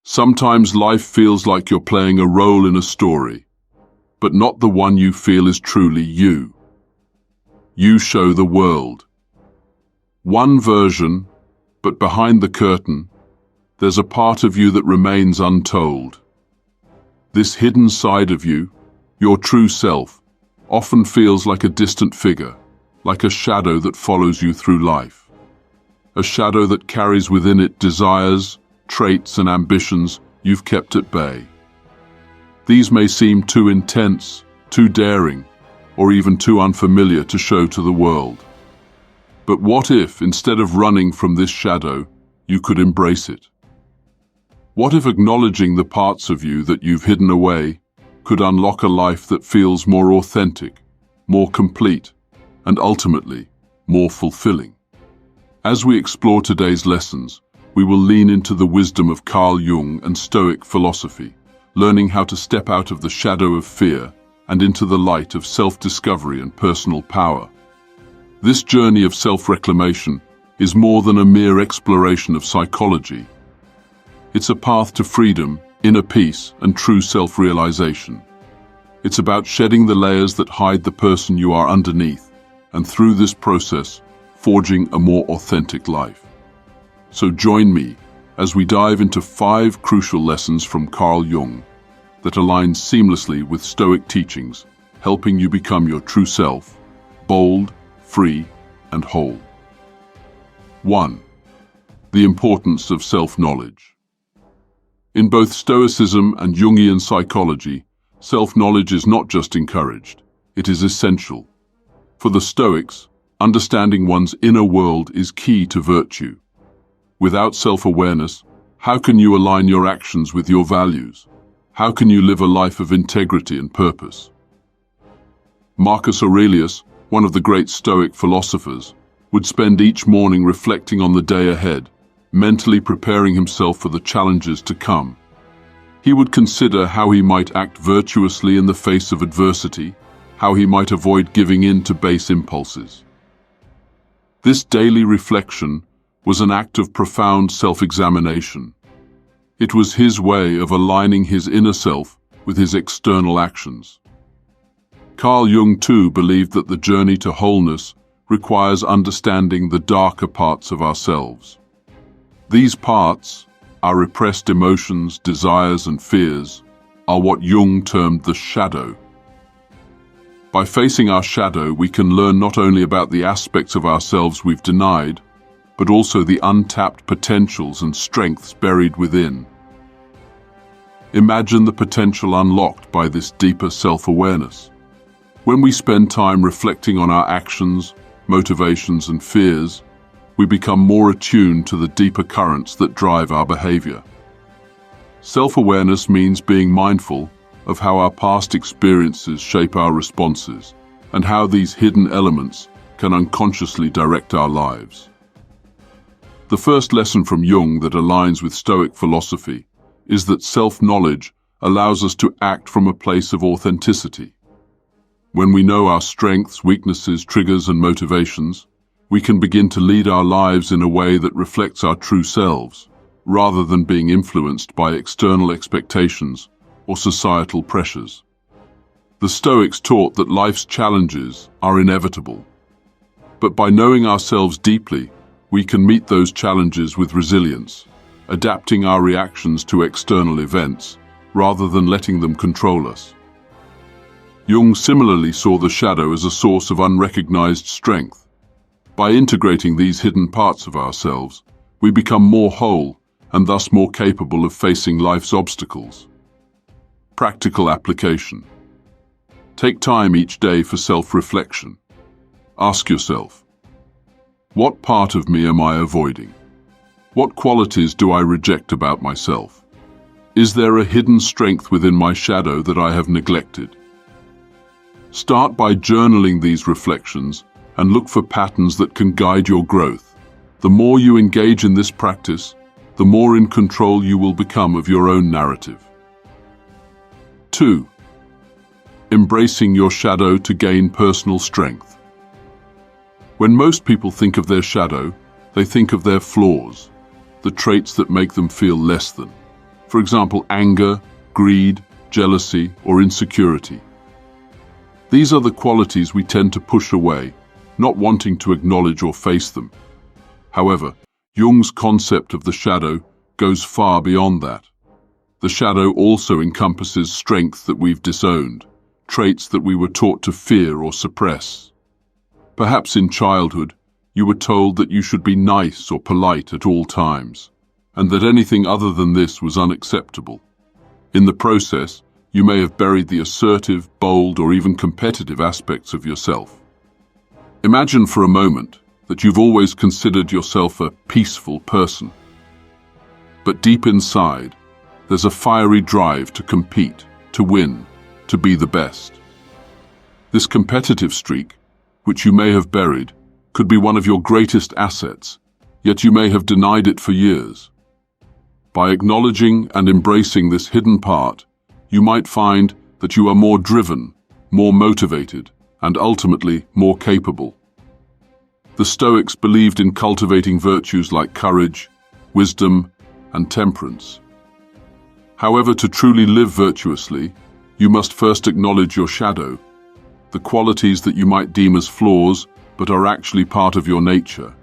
Sometimes life feels like you're playing a role in a story, but not the one you feel is truly you. You show the world. One version, but behind the curtain, there's a part of you that remains untold. This hidden side of you, your true self, often feels like a distant figure, like a shadow that follows you through life. A shadow that carries within it desires, traits and ambitions you've kept at bay. These may seem too intense, too daring, or even too unfamiliar to show to the world. But what if, instead of running from this shadow, you could embrace it? What if acknowledging the parts of you that you've hidden away could unlock a life that feels more authentic, more complete, and ultimately, more fulfilling? As we explore today's lessons, we will lean into the wisdom of Carl Jung and Stoic philosophy, learning how to step out of the shadow of fear and into the light of self-discovery and personal power. This journey of self-reclamation is more than a mere exploration of psychology. It's a path to freedom, inner peace, and true self-realization. It's about shedding the layers that hide the person you are underneath, and through this process, forging a more authentic life. So join me as we dive into 5 crucial lessons from Carl Jung that align seamlessly with Stoic teachings, helping you become your true self, bold, free, and whole. 1. The importance of self-knowledge. In both Stoicism and Jungian psychology, self-knowledge is not just encouraged, it is essential. For the Stoics, understanding one's inner world is key to virtue. Without self-awareness, how can you align your actions with your values? How can you live a life of integrity and purpose? Marcus Aurelius, one of the great Stoic philosophers, would spend each morning reflecting on the day ahead, mentally preparing himself for the challenges to come. He would consider how he might act virtuously in the face of adversity, how he might avoid giving in to base impulses. This daily reflection was an act of profound self-examination. It was his way of aligning his inner self with his external actions. Carl Jung too believed that the journey to wholeness requires understanding the darker parts of ourselves. These parts, our repressed emotions, desires and fears, are what Jung termed the shadow. By facing our shadow, we can learn not only about the aspects of ourselves we've denied, but also the untapped potentials and strengths buried within. Imagine the potential unlocked by this deeper self-awareness. When we spend time reflecting on our actions, motivations, and fears, we become more attuned to the deeper currents that drive our behavior. Self-awareness means being mindful of how our past experiences shape our responses and how these hidden elements can unconsciously direct our lives. The first lesson from Jung that aligns with Stoic philosophy is that self-knowledge allows us to act from a place of authenticity. When we know our strengths, weaknesses, triggers, and motivations, we can begin to lead our lives in a way that reflects our true selves, rather than being influenced by external expectations or societal pressures. The Stoics taught that life's challenges are inevitable, but by knowing ourselves deeply, we can meet those challenges with resilience, adapting our reactions to external events rather than letting them control us. Jung similarly saw the shadow as a source of unrecognized strength. By integrating these hidden parts of ourselves, we become more whole and thus more capable of facing life's obstacles. Practical application. Take time each day for self-reflection. Ask yourself, what part of me am I avoiding? What qualities do I reject about myself? Is there a hidden strength within my shadow that I have neglected? Start by journaling these reflections and look for patterns that can guide your growth. The more you engage in this practice, the more in control you will become of your own narrative. 2. Embracing your shadow to gain personal strength. When most people think of their shadow, they think of their flaws, the traits that make them feel less than. For example, anger, greed, jealousy, or insecurity. These are the qualities we tend to push away, not wanting to acknowledge or face them. However, Jung's concept of the shadow goes far beyond that. The shadow also encompasses strength that we've disowned, traits that we were taught to fear or suppress. Perhaps in childhood, you were told that you should be nice or polite at all times, and that anything other than this was unacceptable. In the process, you may have buried the assertive, bold, or even competitive aspects of yourself. Imagine for a moment that you've always considered yourself a peaceful person. But deep inside, there's a fiery drive to compete, to win, to be the best. This competitive streak, which you may have buried, could be one of your greatest assets, yet you may have denied it for years. By acknowledging and embracing this hidden part, you might find that you are more driven, more motivated, and ultimately more capable. The Stoics believed in cultivating virtues like courage, wisdom, and temperance. However, to truly live virtuously, you must first acknowledge your shadow, the qualities that you might deem as flaws but are actually part of your nature.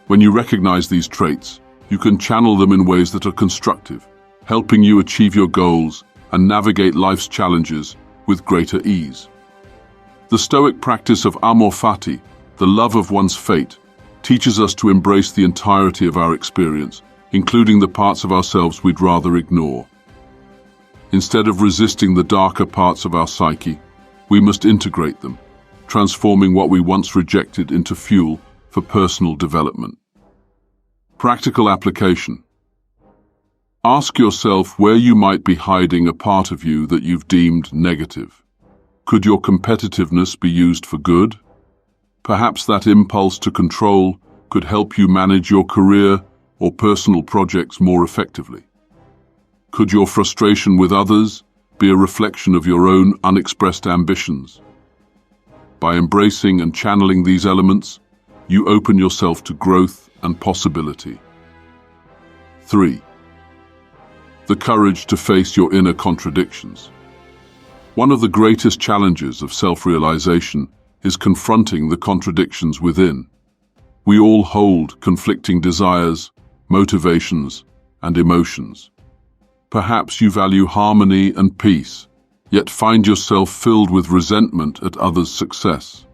When you recognize these traits, you can channel them in ways that are constructive, helping you achieve your goals and navigate life's challenges with greater ease. The Stoic practice of amor fati, the love of one's fate, teaches us to embrace the entirety of our experience, including the parts of ourselves we'd rather ignore. Instead of resisting the darker parts of our psyche, we must integrate them, transforming what we once rejected into fuel for personal development. Practical application. Ask yourself where you might be hiding a part of you that you've deemed negative. Could your competitiveness be used for good? Perhaps that impulse to control could help you manage your career or personal projects more effectively. Could your frustration with others be a reflection of your own unexpressed ambitions? By embracing and channeling these elements, you open yourself to growth and possibility. 3. The courage to face your inner contradictions. One of the greatest challenges of self-realization is confronting the contradictions within. We all hold conflicting desires, motivations, and emotions. Perhaps you value harmony and peace, yet find yourself filled with resentment at others' success.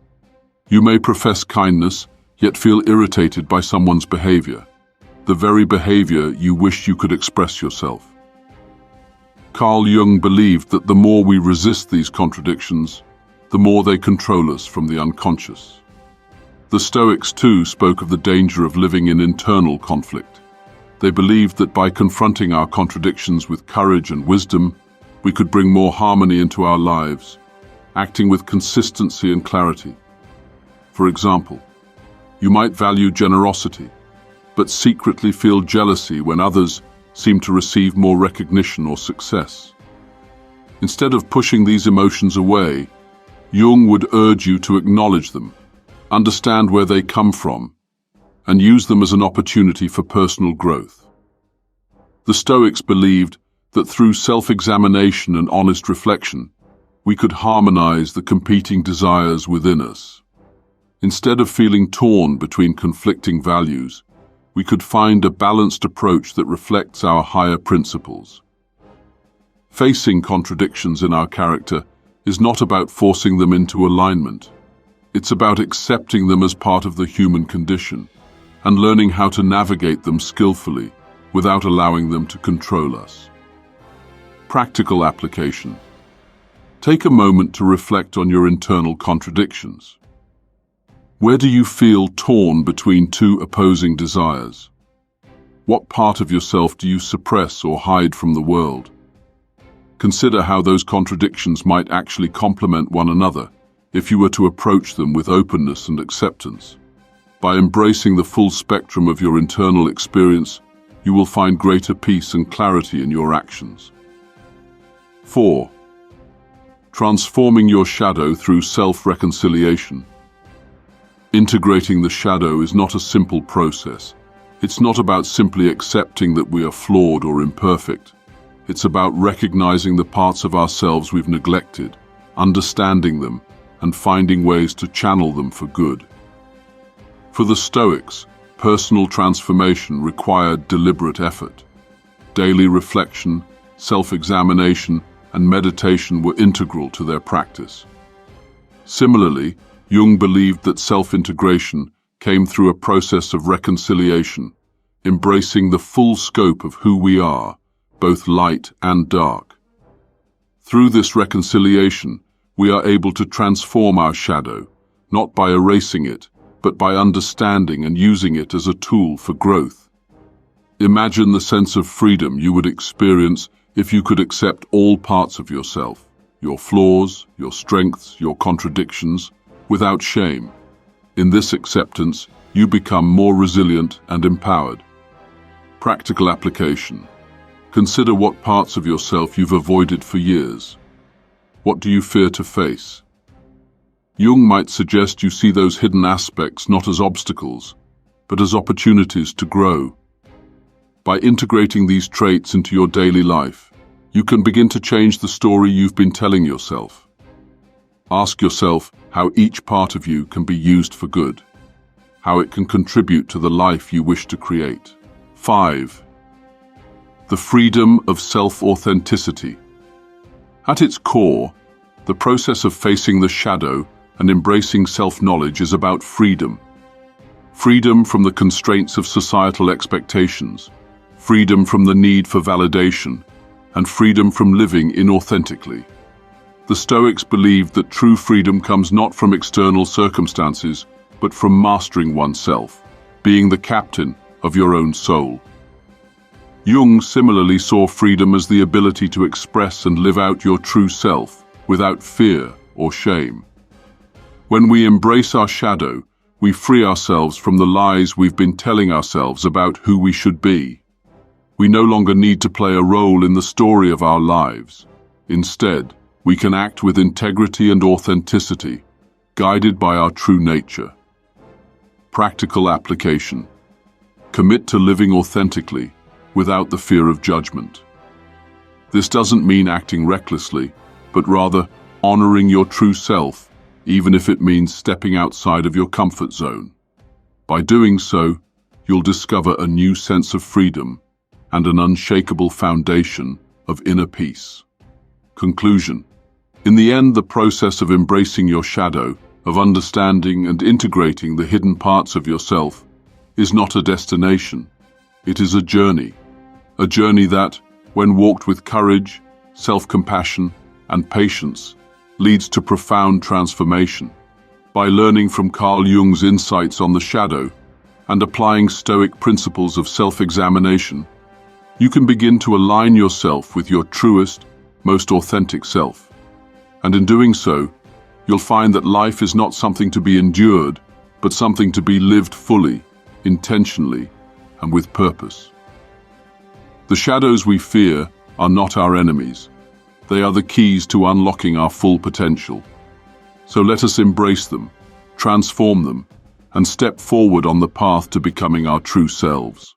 You may profess kindness, yet feel irritated by someone's behavior, the very behavior you wish you could express yourself. Carl Jung believed that the more we resist these contradictions, the more they control us from the unconscious. The Stoics, too, spoke of the danger of living in internal conflict. They believed that by confronting our contradictions with courage and wisdom, we could bring more harmony into our lives, acting with consistency and clarity. For example, you might value generosity, but secretly feel jealousy when others seem to receive more recognition or success. Instead of pushing these emotions away, Jung would urge you to acknowledge them, understand where they come from, and use them as an opportunity for personal growth. The Stoics believed that through self-examination and honest reflection, we could harmonize the competing desires within us. Instead of feeling torn between conflicting values, we could find a balanced approach that reflects our higher principles. Facing contradictions in our character is not about forcing them into alignment. It's about accepting them as part of the human condition and learning how to navigate them skillfully without allowing them to control us. Practical application. Take a moment to reflect on your internal contradictions. Where do you feel torn between two opposing desires? What part of yourself do you suppress or hide from the world? Consider how those contradictions might actually complement one another if you were to approach them with openness and acceptance. By embracing the full spectrum of your internal experience, you will find greater peace and clarity in your actions. 4. Transforming your shadow through self-reconciliation. Integrating the shadow is not a simple process. It's not about simply accepting that we are flawed or imperfect. It's about recognizing the parts of ourselves we've neglected, understanding them, and finding ways to channel them for good. For the Stoics, personal transformation required deliberate effort. Daily reflection, self-examination, and meditation were integral to their practice. Similarly, Jung believed that self-integration came through a process of reconciliation, embracing the full scope of who we are, both light and dark. Through this reconciliation, we are able to transform our shadow, not by erasing it, but by understanding and using it as a tool for growth. Imagine the sense of freedom you would experience if you could accept all parts of yourself, your flaws, your strengths, your contradictions, without shame. In this acceptance, you become more resilient and empowered. Practical application. Consider what parts of yourself you've avoided for years. What do you fear to face? Jung might suggest you see those hidden aspects not as obstacles, but as opportunities to grow. By integrating these traits into your daily life, you can begin to change the story you've been telling yourself. Ask yourself how each part of you can be used for good, how it can contribute to the life you wish to create. 5. The freedom of self-authenticity. At its core, the process of facing the shadow and embracing self-knowledge is about freedom. Freedom from the constraints of societal expectations, freedom from the need for validation, and freedom from living inauthentically. The Stoics believed that true freedom comes not from external circumstances, but from mastering oneself, being the captain of your own soul. Jung similarly saw freedom as the ability to express and live out your true self without fear or shame. When we embrace our shadow, we free ourselves from the lies we've been telling ourselves about who we should be. We no longer need to play a role in the story of our lives. Instead, we can act with integrity and authenticity, guided by our true nature. Practical application. Commit to living authentically, without the fear of judgment. This doesn't mean acting recklessly, but rather honoring your true self, even if it means stepping outside of your comfort zone. By doing so, you'll discover a new sense of freedom and an unshakable foundation of inner peace. Conclusion. In the end, the process of embracing your shadow, of understanding and integrating the hidden parts of yourself, is not a destination. It is a journey that, when walked with courage, self-compassion, and patience, leads to profound transformation. By learning from Carl Jung's insights on the shadow and applying Stoic principles of self-examination, you can begin to align yourself with your truest, most authentic self. And in doing so, you'll find that life is not something to be endured, but something to be lived fully, intentionally, and with purpose. The shadows we fear are not our enemies. They are the keys to unlocking our full potential. So let us embrace them, transform them, and step forward on the path to becoming our true selves.